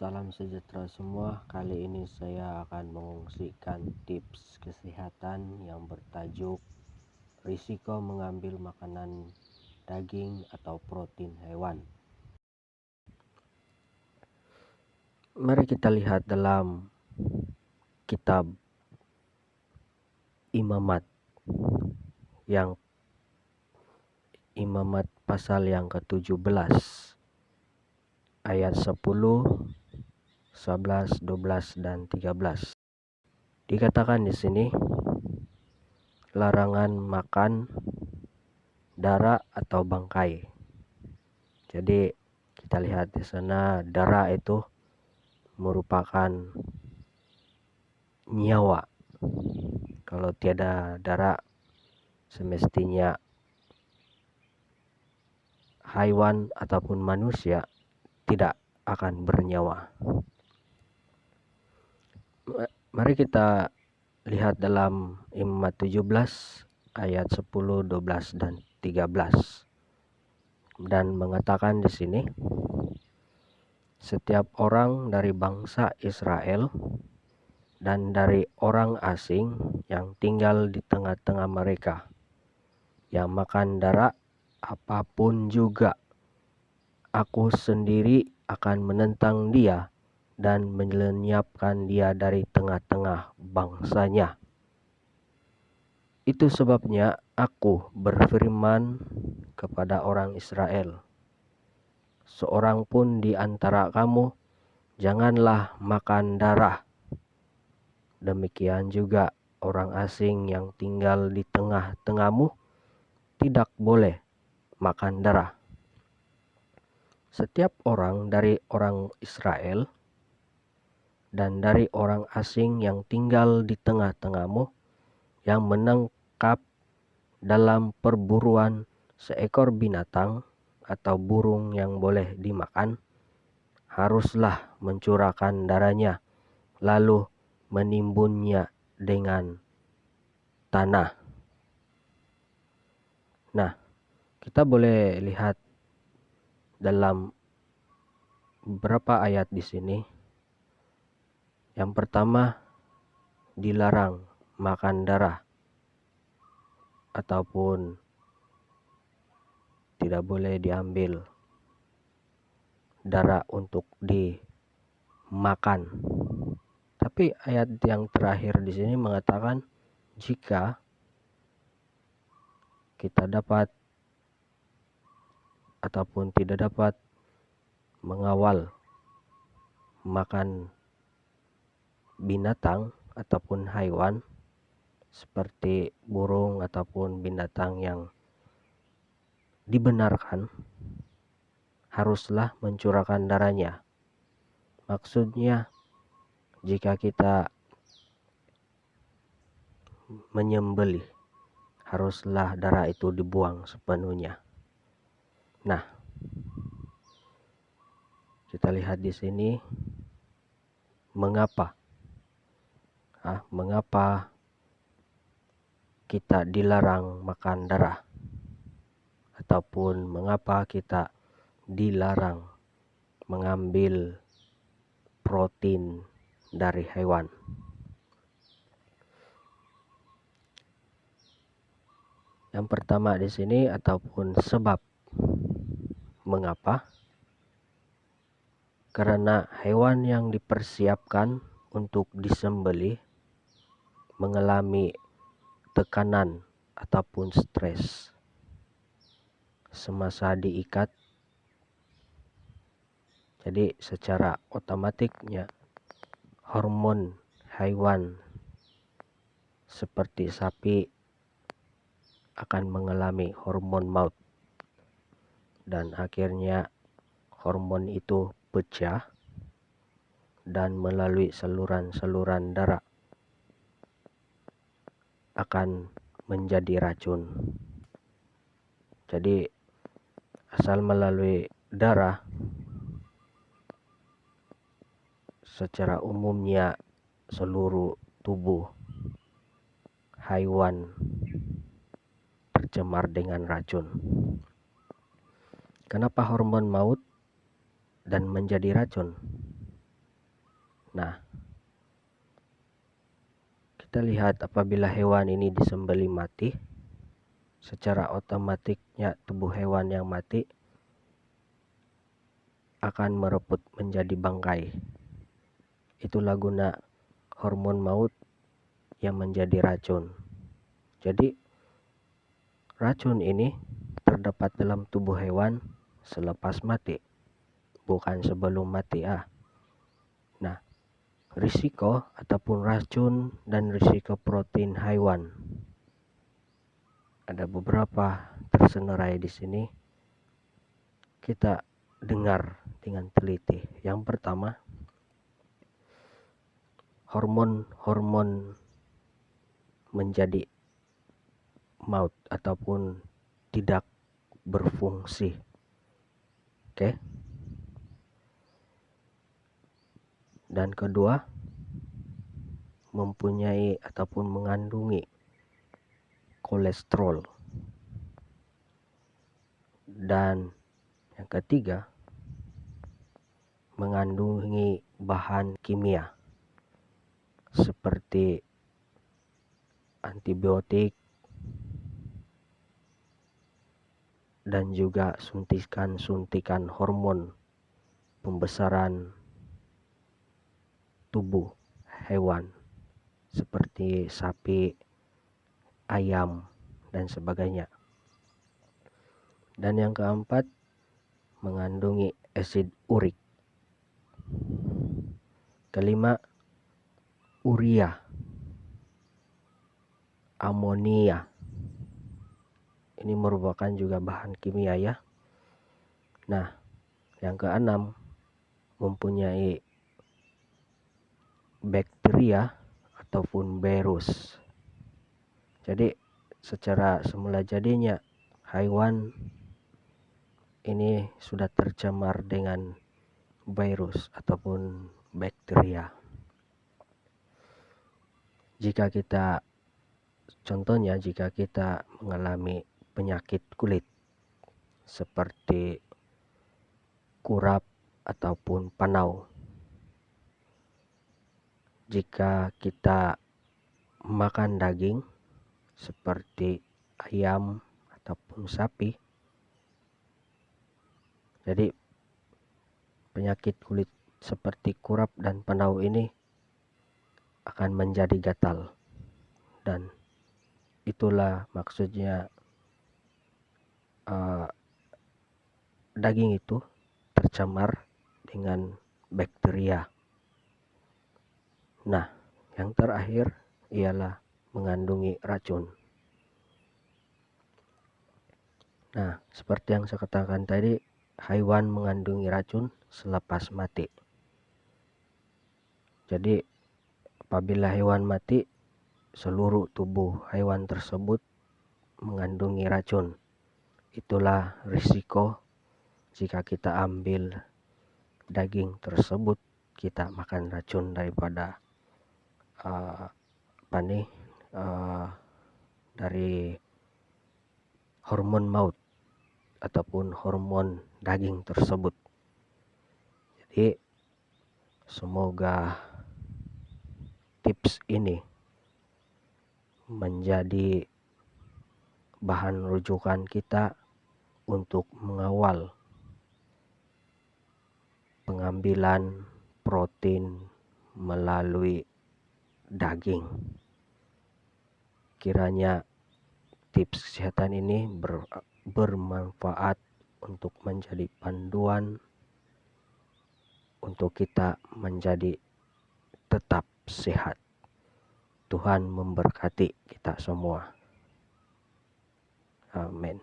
Salam sejahtera semua. Kali ini saya akan mengungsikan tips kesehatan yang bertajuk risiko mengambil makanan daging atau protein hewan. Mari kita lihat dalam kitab Imamat pasal yang ke-17 ayat 10, 11, 12 dan 13. Dikatakan di sini larangan makan darah atau bangkai. Jadi kita lihat di sana darah itu merupakan nyawa. Kalau tiada darah, semestinya hewan ataupun manusia tidak akan bernyawa. Mari kita lihat dalam Imamat 17 ayat 10, 12 dan 13. Dan mengatakan di sini, setiap orang dari bangsa Israel dan dari orang asing yang tinggal di tengah-tengah mereka, yang makan darah apapun juga, aku sendiri akan menentang dia dan melenyapkan dia dari tengah-tengah bangsanya. Itu sebabnya aku berfirman kepada orang Israel, seorang pun di antara kamu janganlah makan darah. Demikian juga orang asing yang tinggal di tengah-tengahmu tidak boleh makan darah. Setiap orang dari orang Israel dan dari orang asing yang tinggal di tengah-tengahmu yang menangkap dalam perburuan seekor binatang atau burung yang boleh dimakan, haruslah mencurahkan darahnya lalu menimbunnya dengan tanah. Nah, kita boleh lihat dalam beberapa ayat di sini. Yang pertama, dilarang makan darah ataupun tidak boleh diambil darah untuk dimakan. Tapi ayat yang terakhir di sini mengatakan jika kita dapat ataupun tidak dapat mengawal makan binatang ataupun hewan seperti burung ataupun binatang yang dibenarkan, haruslah mencurahkan darahnya. Maksudnya jika kita menyembelih, haruslah darah itu dibuang sepenuhnya. Nah, kita lihat di sini mengapa kita dilarang makan darah ataupun mengapa kita dilarang mengambil protein dari hewan. Yang pertama di sini ataupun sebab mengapa, karena hewan yang dipersiapkan untuk disembelih mengalami tekanan ataupun stres semasa diikat. Jadi secara otomatiknya hormon hewan seperti sapi akan mengalami hormon maut, dan akhirnya hormon itu pecah dan melalui saluran-saluran darah akan menjadi racun. Jadi asal melalui darah, secara umumnya seluruh tubuh hewan tercemar dengan racun. Kenapa hormon maut dan menjadi racun? Nah, kita lihat apabila hewan ini disembelih mati, secara otomatiknya tubuh hewan yang mati akan mereput menjadi bangkai. Itulah guna hormon maut yang menjadi racun. Jadi racun ini terdapat dalam tubuh hewan selepas mati, bukan sebelum mati. Nah, risiko ataupun racun dan risiko protein haiwan ada beberapa tersenarai di sini. Kita dengar dengan teliti. Yang pertama, hormon menjadi maut ataupun tidak berfungsi. Oke. Dan kedua, mempunyai ataupun mengandungi kolesterol. Dan yang ketiga, mengandungi bahan kimia seperti antibiotik dan juga suntikan hormon pembesaran tubuh hewan seperti sapi, ayam, dan sebagainya. Dan yang keempat, mengandungi asid urik. Kelima, urea, amonia. Ini merupakan juga bahan kimia ya. Nah, yang keenam, mempunyai bakteria ataupun virus. Jadi secara semula jadinya hewan ini sudah tercemar dengan virus ataupun bakteria. Jika kita mengalami penyakit kulit seperti kurap ataupun panau, jika kita makan daging seperti ayam ataupun sapi, jadi penyakit kulit seperti kurap dan panau ini akan menjadi gatal, dan itulah maksudnya daging itu tercemar dengan bakteria. Nah, yang terakhir ialah mengandungi racun. Nah, seperti yang saya katakan tadi, hewan mengandungi racun selepas mati. Jadi apabila hewan mati, seluruh tubuh hewan tersebut mengandungi racun. Itulah risiko jika kita ambil daging tersebut, kita makan racun daripada dari hormon maut ataupun hormon daging tersebut. Jadi semoga tips ini menjadi bahan rujukan kita untuk mengawal pengambilan protein melalui daging. Kiranya tips kesehatan ini bermanfaat untuk menjadi panduan untuk kita menjadi tetap sehat. Tuhan memberkati kita semua. Amin.